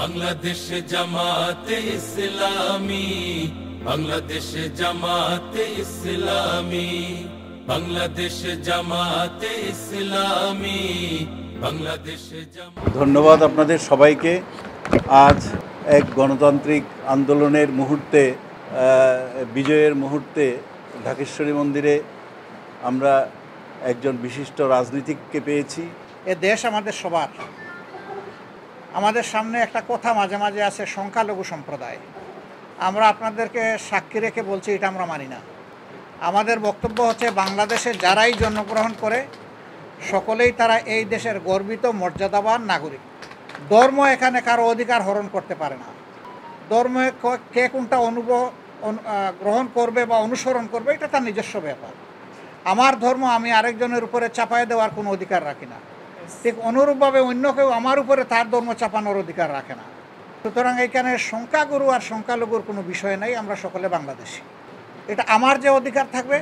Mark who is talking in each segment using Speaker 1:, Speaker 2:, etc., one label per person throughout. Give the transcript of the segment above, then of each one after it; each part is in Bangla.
Speaker 1: বাংলাদেশ জামাতে ইসলামী, বাংলাদেশ জামাতে ইসলামী, বাংলাদেশ জামাতে ইসলামী, বাংলাদেশ জামাতে।
Speaker 2: ধন্যবাদ আপনাদের সবাইকে। আজ এক গণতান্ত্রিক আন্দোলনের মুহূর্তে, বিজয়ের মুহূর্তে ঢাকেশ্বরী মন্দিরে আমরা একজন বিশিষ্ট রাজনীতিককে পেয়েছি।
Speaker 3: এ দেশ আমাদের সবার। আমাদের সামনে একটা কথা মাঝে মাঝে আছে, সংখ্যালঘু সম্প্রদায়। আমরা আপনাদেরকে সাক্ষী রেখে বলছি, এটা আমরা মানি না। আমাদের বক্তব্য হচ্ছে, বাংলাদেশে যারাই জন্মগ্রহণ করে সকলেই তারা এই দেশের গর্বিত মর্যাদাবান নাগরিক। ধর্ম এখানে কারো অধিকার হরণ করতে পারে না। ধর্মে কে কোনটা গ্রহণ করবে বা অনুসরণ করবে, এটা তার নিজস্ব ব্যাপার। আমার ধর্ম আমি আরেকজনের উপরে চাপায় দেওয়ার কোনো অধিকার রাখি না। ঠিক অনুরূপভাবে অন্য কেউ আমার উপরে তার ধর্ম চাপানোর অধিকার রাখে না। সুতরাং এখানে সংখ্যাগুরু আর সংখ্যালঘুর কোনো বিষয় নেই। আমরা সকলে বাংলাদেশি। এটা আমার যে অধিকার থাকবে,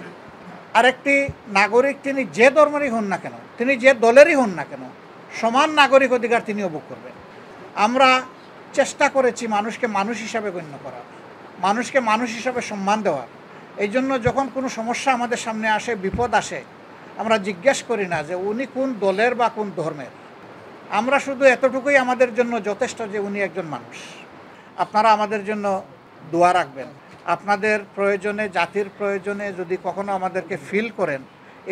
Speaker 3: আরেকটি নাগরিক তিনি যে ধর্মেরই হন না কেন, তিনি যে দলেরই হন না কেন, সমান নাগরিক অধিকার তিনিও ভোগ করবেন। আমরা চেষ্টা করেছি মানুষকে মানুষ হিসাবে গণ্য করার, মানুষকে মানুষ হিসাবে সম্মান দেওয়ার। এই জন্য যখন কোনো সমস্যা আমাদের সামনে আসে, বিপদ আসে, আমরা জিজ্ঞেস করি না যে উনি কোন দলের বা কোন ধর্মের। আমরা শুধু এতটুকুই আমাদের জন্য যথেষ্ট যে উনি একজন মানুষ। আপনারা আমাদের জন্য দোয়া রাখবেন। আপনাদের প্রয়োজনে, জাতির প্রয়োজনে যদি কখনো আমাদেরকে ফিল করেন,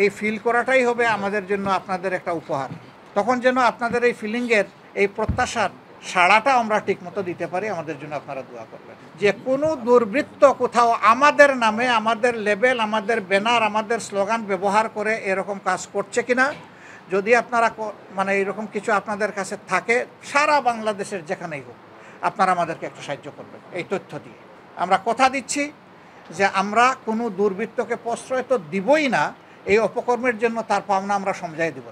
Speaker 3: এই ফিল করাটাই হবে আমাদের জন্য আপনাদের একটা উপহার। তখন যেন আপনাদের এই ফিলিংয়ের, এই প্রত্যাশার সাড়াটা আমরা ঠিকমতো দিতে পারি। আমাদের জন্য আপনারা দোয়া করবেন। যে কোনো দুর্বৃত্ত কোথাও আমাদের নামে, আমাদের লেবেল, আমাদের ব্যানার, আমাদের স্লোগান ব্যবহার করে এরকম কাজ করছে কিনা, যদি আপনারা মানে এরকম কিছু আপনাদের কাছে থাকে, সারা বাংলাদেশের যেখানেই হোক, আপনারা আমাদেরকে একটু সাহায্য করবেন এই তথ্য দিয়ে। আমরা কথা দিচ্ছি যে আমরা কোনো দুর্বৃত্তকে প্রশ্রয় তো দিবই না, এই অপকর্মের জন্য তার পাওনা আমরা সমঝাই দেব।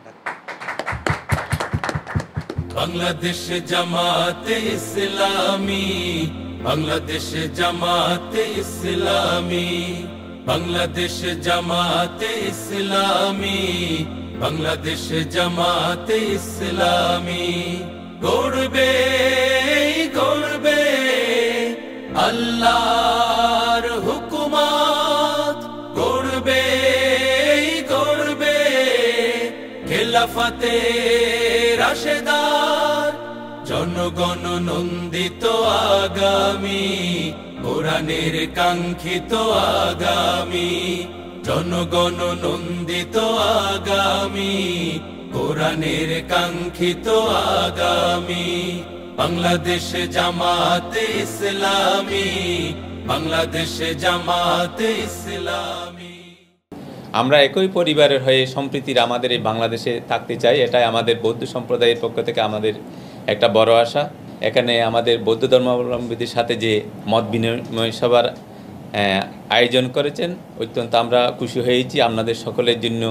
Speaker 1: বাংলাদেশ জামাতে ইসলামী, বাংলাদেশ জামাতে ইসলামী, বাংলাদেশ জামাতে ইসলামী, বাংলাদেশ জামাতে ইসলামী। গড়বে গড়বে আল্লাহর হুকুমত, গড়বে গড়বে খেলাফতে রাশেদার, জনগণ নন্দিত আগামী, কোরআনের কাঙ্ক্ষিত আগামী, জনগণ নন্দিত আগামী, কোরআনের কাঙ্ক্ষিত আগামী। বাংলাদেশ জামাতে ইসলামী, বাংলাদেশ জামাতে ইসলামী।
Speaker 4: আমরা একই পরিবারের হয়ে সম্প্রীতির আমাদের এই বাংলাদেশে থাকতে চাই। এটাই আমাদের বৌদ্ধ সম্প্রদায়ের পক্ষ থেকে আমাদের একটা বড় আশা। এখানে আমাদের বৌদ্ধ ধর্মাবলম্বীদের সাথে যে মত বিনিময় সভার আয়োজন করেছেন, অত্যন্ত আমরা খুশি হয়েছি। আপনাদের সকলের জন্য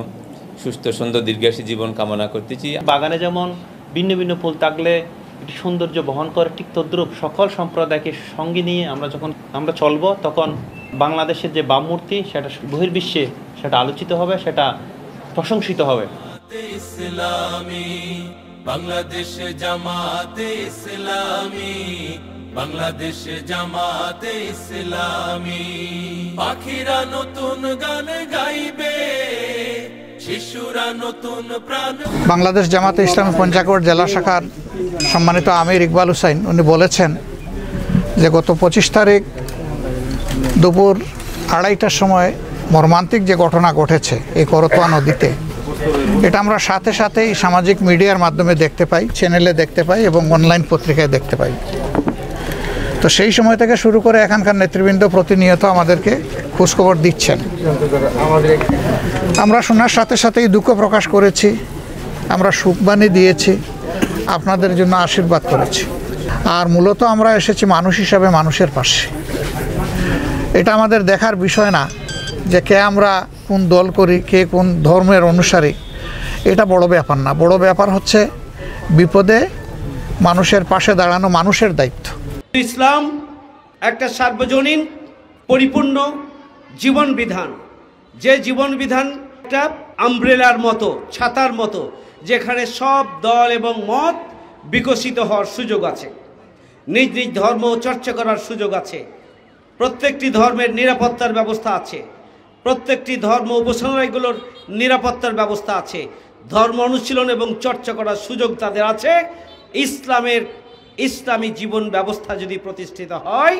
Speaker 4: সুস্থ সুন্দর দীর্ঘায়ী জীবন কামনা করতেছি।
Speaker 5: বাগানে যেমন ভিন্ন ভিন্ন ফুল থাকলে একটি সৌন্দর্য বহন করে, ঠিক তদ্রূপ সকল সম্প্রদায়কে সঙ্গে নিয়ে যখন আমরা চলবো, তখন বাংলাদেশের যে বামমূর্তি সেটা বহির্বিশ্বে সেটা আলোচিত হবে, সেটা প্রশংসিত হবে।
Speaker 1: ইসলামী, বাংলাদেশ জামাতে ইসলামী, বাংলাদেশ জামাতে ইসলামী। পাখিরা নতুন গান গাইবে, শিশুরা নতুন প্রাণ।
Speaker 3: বাংলাদেশ জামাতে ইসলামী পঞ্চাগড় জেলা শাখার সম্মানিত আমির ইকবাল হুসাইন উনি বলেছেন যে গত 25 তারিখ দুপুর 2:30টার সময় মর্মান্তিক যে ঘটনা ঘটেছে এই করতোয়া নদীতে, এটা আমরা সাথে সাথেই সামাজিক মিডিয়ার মাধ্যমে দেখতে পাই, চ্যানেলে দেখতে পাই এবং অনলাইন পত্রিকায় দেখতে পাই। তো সেই সময় থেকে শুরু করে এখানকার নেতৃবৃন্দ প্রতিনিয়ত আমাদেরকে খোঁজখবর দিচ্ছেন। আমরা শোনার সাথে সাথেই দুঃখ প্রকাশ করেছি, আমরা শোকবাণী দিয়েছি, আপনাদের জন্য আশীর্বাদ করেছি। আর মূলত আমরা এসেছি মানুষ হিসাবে মানুষের পাশে। এটা আমাদের দেখার বিষয় না যে কে আমরা কোন দল করি, কে কোন ধর্মের অনুসারী, এটা বড় ব্যাপার না। বড় ব্যাপার হচ্ছে বিপদে মানুষের পাশে দাঁড়ানো মানুষের দায়িত্ব।
Speaker 6: ইসলাম একটা সার্বজনীন পরিপূর্ণ জীবন বিধান, যে জীবন বিধান একটা আমব্রেলার মতো, ছাতার মতো, যেখানে সব দল এবং মত বিকশিত হওয়ার সুযোগ আছে। নিজ নিজ ধর্ম চর্চা করার সুযোগ আছে, প্রত্যেকটি ধর্মের নিরাপত্তার ব্যবস্থা আছে, প্রত্যেকটি ধর্ম উপাসনালয়গুলোর নিরাপত্তার ব্যবস্থা আছে, ধর্ম অনুশীলন এবং চর্চা করার সুযোগ তাদের আছে। ইসলামী জীবন ব্যবস্থা যদি প্রতিষ্ঠিত হয়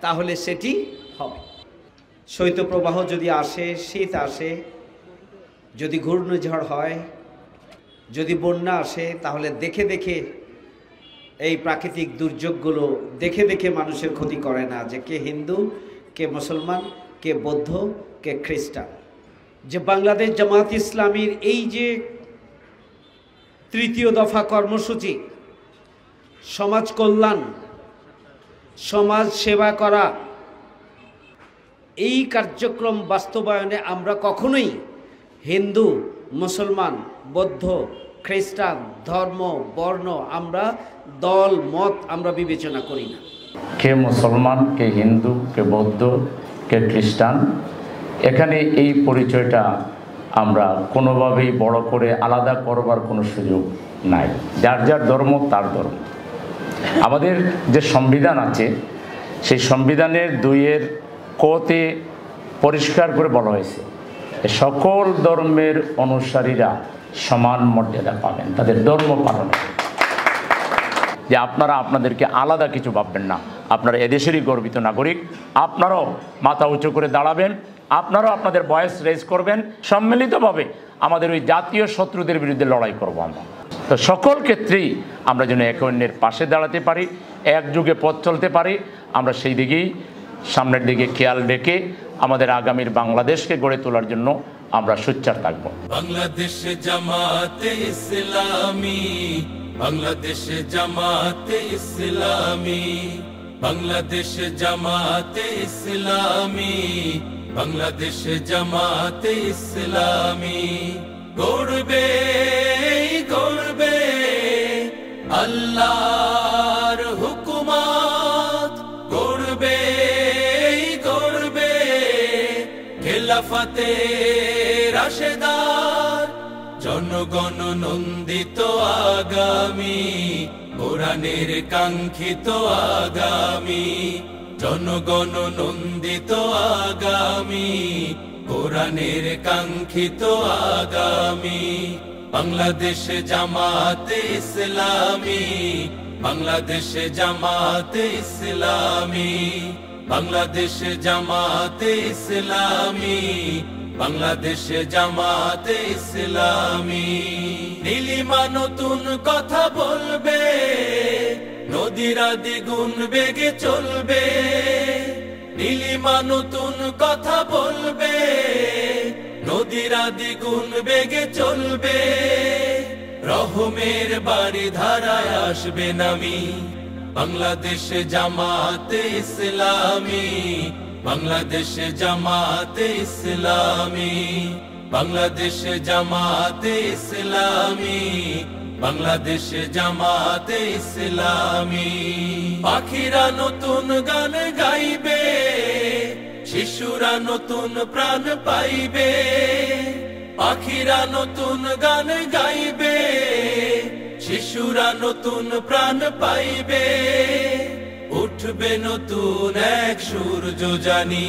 Speaker 6: তাহলে সেটি হবে। শৈত্যপ্রবাহ যদি আসে, শীত আসে, যদি ঘূর্ণিঝড় হয়, যদি বন্যা আসে, তাহলে দেখে দেখে এই প্রাকৃতিক দুর্যোগগুলো দেখে দেখে মানুষের ক্ষতি করে না যে কে হিন্দু, কে মুসলমান, কে বৌদ্ধ, কে খ্রিস্টান। যে বাংলাদেশ জামায়াত ইসলামীর এই যে তৃতীয় দফা কর্মসূচি, সমাজ কল্যাণ, সমাজ সেবা করা, এই কার্যক্রম বাস্তবায়নে আমরা কখনোই হিন্দু, মুসলমান, বৌদ্ধ, খ্রিস্টান, ধর্ম, বর্ণ, আমরা দল মত আমরা বিবেচনা করি না।
Speaker 7: কে মুসলমান, কে হিন্দু, কে বৌদ্ধ, কে খ্রিস্টান, এখানে এই পরিচয়টা আমরা কোনোভাবেই বড় করে আলাদা করবার কোনো সুযোগ নাই। যার যার ধর্ম তার ধর্ম। আমাদের যে সংবিধান আছে সেই সংবিধানের 2-এর কতে পরিষ্কার করে বলা হয়েছে সকল ধর্মের অনুসারীরা সমান মর্যাদা পাবেন তাদের ধর্ম পালনে। যে আপনারা আপনাদেরকে আলাদা কিছু ভাববেন না, আপনারা এদেশেরই গর্বিত নাগরিক, আপনারাও মাথা উঁচু করে দাঁড়াবেন, আপনারাও আপনাদের ভয়েস রেজ করবেন, সম্মিলিতভাবে আমাদের ওই জাতীয় শত্রুদের বিরুদ্ধে লড়াই করব আমরা। তো সকল ক্ষেত্রেই আমরা যেন একে অন্যের পাশে দাঁড়াতে পারি, একযুগে পথ চলতে পারি, আমরা সেই দিকেই সামনের দিকে খেয়াল রেখে আমাদের আগামীর বাংলাদেশকে গড়ে তোলার জন্য আমরা সোচ্চার থাকব।
Speaker 1: বাংলাদেশ জামাতে ইসলামী, বাংলাদেশ জামাতে ইসলামী, বাংলাদেশ জামাতে ইসলামী, বাংলাদেশ জামাতে ইসলামী গড়বে গড়বে আল্লাহর হুকুমত, গড়বে গড়বে খেলাফতে রাশেদার, জনগণ নন্দিত আগামী, কোরআনের কাঙ্ক্ষিত আগামী, জনগণ নন্দিত আগামী, কোরআনের কাঙ্ক্ষিত আগামী। বাংলাদেশ জামাতে ইসলামী, বাংলাদেশ জামাতে ইসলামী, বাংলাদেশ জামাতে ইসলামী, বাংলাদেশ জামাতে ইসলামী। নীলিমা নতুন কথা বলবে, নদীরা দ্বিগুণ বেগে চলবে, নীলিমা নতুন কথা বলবে, নদীরা দ্বিগুণ বেগে চলবে, রহমের বাড়ি ধারায় আসবে নামি। বাংলাদেশ জামাতে ইসলামী, বাংলাদেশ জামাতে ইসলামী, বাংলাদেশ জামাতে ইসলামী, বাংলাদেশ জামাতে ইসলামী। পাখিরা নতুন গান গাইবে, শিশুরা নতুন প্রাণ পাইবে, পাখিরা নতুন গান গাইবে, শিশুরা নতুন প্রাণ পাইবে, উঠবে নতুন এক সূর্য জানি।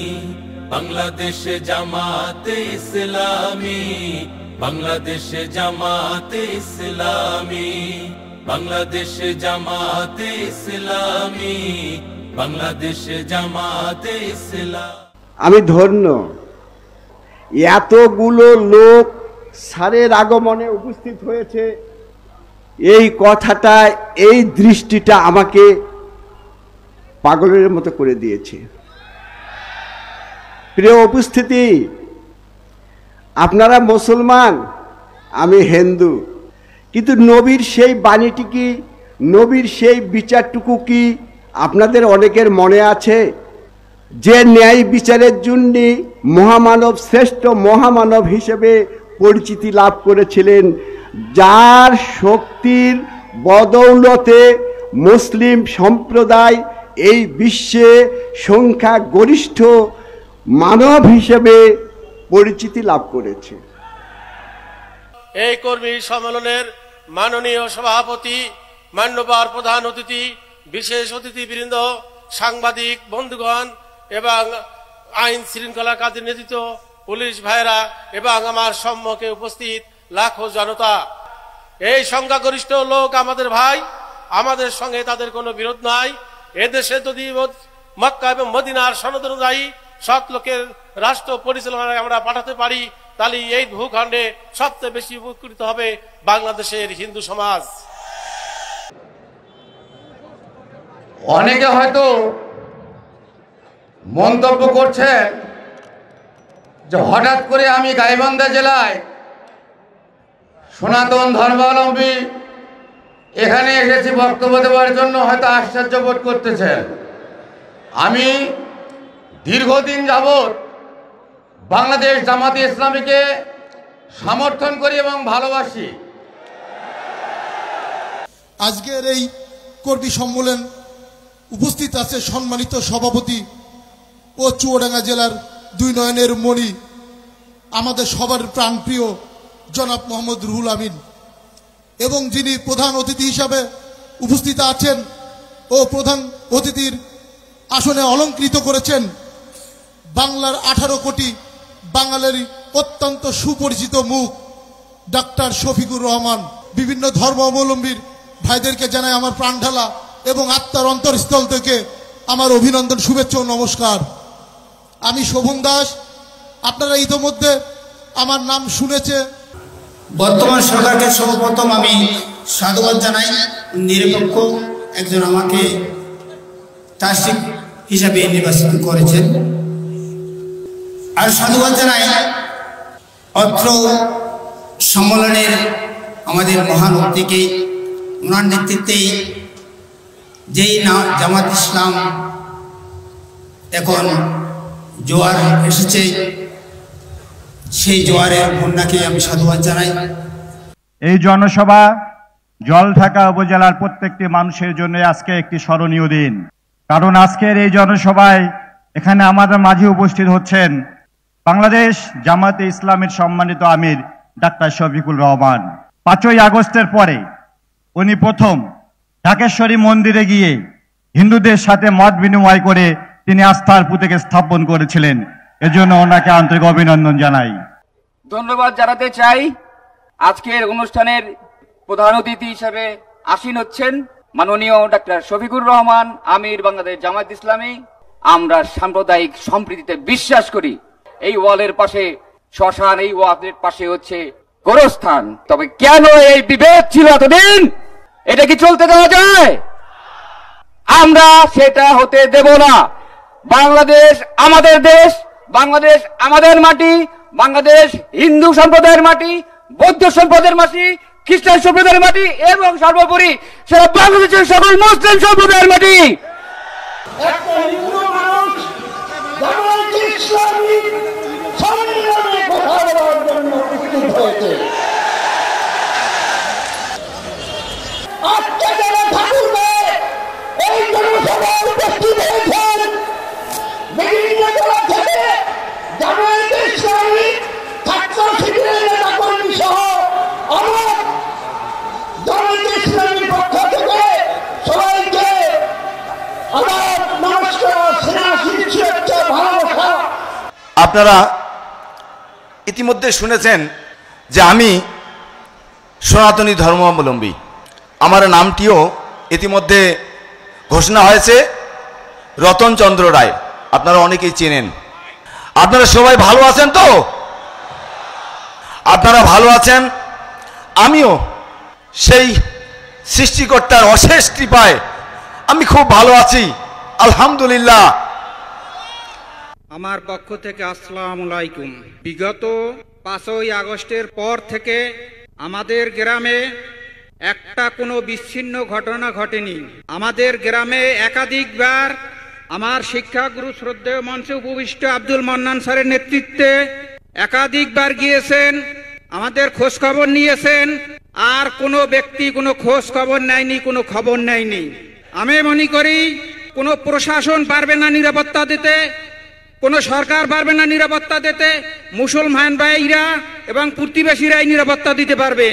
Speaker 1: বাংলাদেশ জামাতে ইসলামী, বাংলাদেশ জামাতে ইসলামী, বাংলাদেশ জামাতে ইসলামী, বাংলাদেশ জামাতে ইসলামী।
Speaker 8: আমি ধন্য এতগুলো লোক স্যারের আগমনে উপস্থিত হয়েছে, এই কথাটা, এই দৃষ্টিটা আমাকে পাগলের মতো করে দিয়েছে। প্রিয় উপস্থিতি, আপনারা মুসলমান, আমি হিন্দু, কিন্তু নবীর সেই বাণীটি কি, নবীর সেই বিচারটুকু কি আপনাদের অনেকের মনে আছে? যে ন্যায় বিচারের জন্য মহামানব, শ্রেষ্ঠ মহামানব হিসেবে পরিচিতি লাভ করেছিলেন, যার শক্তির বদৌলতে মুসলিম সম্প্রদায় এই বিশ্বে সংখ্যা গরিষ্ঠ মানব হিসেবে পরিচিতি লাভ করেছে।
Speaker 9: এই কর্মী সম্মেলনের মাননীয় সভাপতি, মান্যবর প্রধান অতিথি বিশেষ অতিথিবৃন্দ, সাংবাদিক বন্ধুগণ এবং আইন শৃঙ্খলা কাজে নিয়োজিত পুলিশ ভাইরা এবং আমার সম্মুখে উপস্থিত লাখো জনতা, এই সংখ্যাগরিষ্ঠ লোক আমাদের ভাই, আমাদের সঙ্গে তাদের কোনো বিরোধ নাই। এদেশে যদি মক্কা এবং মদিনার সনদ অনুযায়ী সৎ লোকের রাষ্ট্র পরিচালনায় আমরা পাঠাতে পারি, তাহলে এই ভূখণ্ডে সবচেয়ে বেশি উপকৃত হবে বাংলাদেশের হিন্দু সমাজ।
Speaker 10: অনেকে হয়তো মন্তব্য করছেন যে হঠাৎ করে আমি গাইবান্ধা জেলায় সনাতন ধর্মাবলম্বী এখানে এসেছি বক্তব্য দেওয়ার জন্য, হয়তো আশ্চর্য বোধ করতেছেন। আমি দীর্ঘদিন যাবৎ বাংলাদেশ জামাতে ইসলামীকে সমর্থন করি এবং ভালোবাসি।
Speaker 11: আজকের এই কর্মী সম্মেলন উপস্থিত আছে সম্মানিত সভাপতি ও চুয়াডাঙ্গা জেলার দুই নয়নের মণি, আমাদের সবার প্রাণপ্রিয় জনাব মোহাম্মদ রুহুল আমিন, এবং যিনি প্রধান অতিথি হিসাবে উপস্থিত আছেন ও প্রধান অতিথির আসনে অলঙ্কৃত করেছেন বাংলার 18 কোটি বাঙালির অত্যন্ত সুপরিচিত মুখ ডাক্তার শফিকুর রহমান। বিভিন্ন ধর্মাবলম্বীর ভাইদেরকে জানাই আমার প্রাণঢালা এবং আত্মার অন্তরস্থল থেকে আমার অভিনন্দন, শুভেচ্ছা ও নমস্কার। আমি শোভন দাস, আপনারা ইতিমধ্যে আমার নাম শুনেছে।
Speaker 12: বর্তমান সরকারকে সর্বপ্রথম আমি সাধুবাদ জানাই, নিরপেক্ষ একজন আমাকে ট্রাস্টি হিসাবে নির্বাচিত করেছেন। আর সাধুবাদ জানাই অত্র সম্মেলনের আমাদের মহান অতিথিকে, ওনার নেতৃত্বে যেই জামাত ইসলাম এখন জোয়ার এসেছে, সেই জোয়ারের বন্যাকে আমি সাধুবাদ জানাই।
Speaker 13: এই জনসভা জলঢাকা উপজেলার প্রত্যেকটি মানুষের জন্য আজকে একটি স্মরণীয় দিন, কারণ আজকের এই জনসভায় এখানে আমাদের মাঝে উপস্থিত হচ্ছেন বাংলাদেশ জামাতে ইসলামের সম্মানিত আমির ডাক্তার শফিকুর রহমান। 5ই আগস্টের পরে উনি প্রথম ঢাকেশ্বরী মন্দিরে গিয়ে হিন্দুদের সাথে মত বিনিময় করে তিনি আস্থার পুঁতিকে স্থাপন করেছিলেন। এজন্য ওনাকে আন্তরিক অভিনন্দন জানাই।
Speaker 14: ধন্যবাদ জানাতে চাই। আজকের অনুষ্ঠানের প্রধান অতিথি হিসেবে আসীন হচ্ছেন মাননীয় ডাক্তার শফিকুর রহমান, আমির বাংলাদেশ জামাত ইসলামী। আমরা সাম্প্রদায়িক সম্প্রীতিতে বিশ্বাস করি। এই ওয়ালের পাশে শ্মশান, এই ওয়ালের পাশে হচ্ছে গোরস্থান। তবে কেন এই বিভেদ ছিল এতদিন? এটা কি চলতে দেওয়া যায়? আমরা সেটা হতে দেব না। বাংলাদেশ আমাদের দেশ, বাংলাদেশ আমাদের মাটি, বাংলাদেশ হিন্দু সম্প্রদায়ের মাটি, বৌদ্ধ সম্প্রদায়ের মাটি, খ্রিস্টান সম্প্রদায়ের মাটি এবং সর্বোপরি সেটা বাংলাদেশের সকল মুসলিম সম্প্রদায়ের মাটি।
Speaker 15: আপনারা ইতিমধ্যে শুনেছেন যে আমি সনাতনী ধর্মাবলম্বী। আমার নামটিও ইতিমধ্যে ঘোষণা হয়েছে রতনচন্দ্র রায়। আপনারা অনেকেই চেনেন। আপনারা সবাই ভালো আছেন তো? আপনারা ভালো আছেন, আমিও সেই সৃষ্টিকর্তার অশেষ কৃপায় আমি খুব ভালো আছি, আলহামদুলিল্লাহ।
Speaker 16: আমার পক্ষ থেকে আসসালামু আলাইকুম। বিগত 5ই আগস্টের পর থেকে আমাদের গ্রামে একটা কোনো বিচ্ছিন্ন ঘটনা ঘটেনি। আমাদের গ্রামে একাধিকবার আমার শিক্ষাগুরু শ্রদ্ধেয় মঞ্চে উপবিষ্ট আব্দুল মান্নান স্যারের নেতৃত্বে একাধিকবার গিয়েছেন, আমাদের খোঁজ খবর নিয়েছেন, আর কোনো ব্যক্তি কোনো খোঁজ খবর নেয়নি, কোনো খবর নেয়নি। আমি মনে করি কোনো প্রশাসন পারবে না নিরাপত্তা দিতে, কোন সরকার পারবে না নিরাপত্তা দিতে, মুসলমান ভাইরা এবং প্রতিবেশীরাই নিরাপত্তা দিতে পারবে।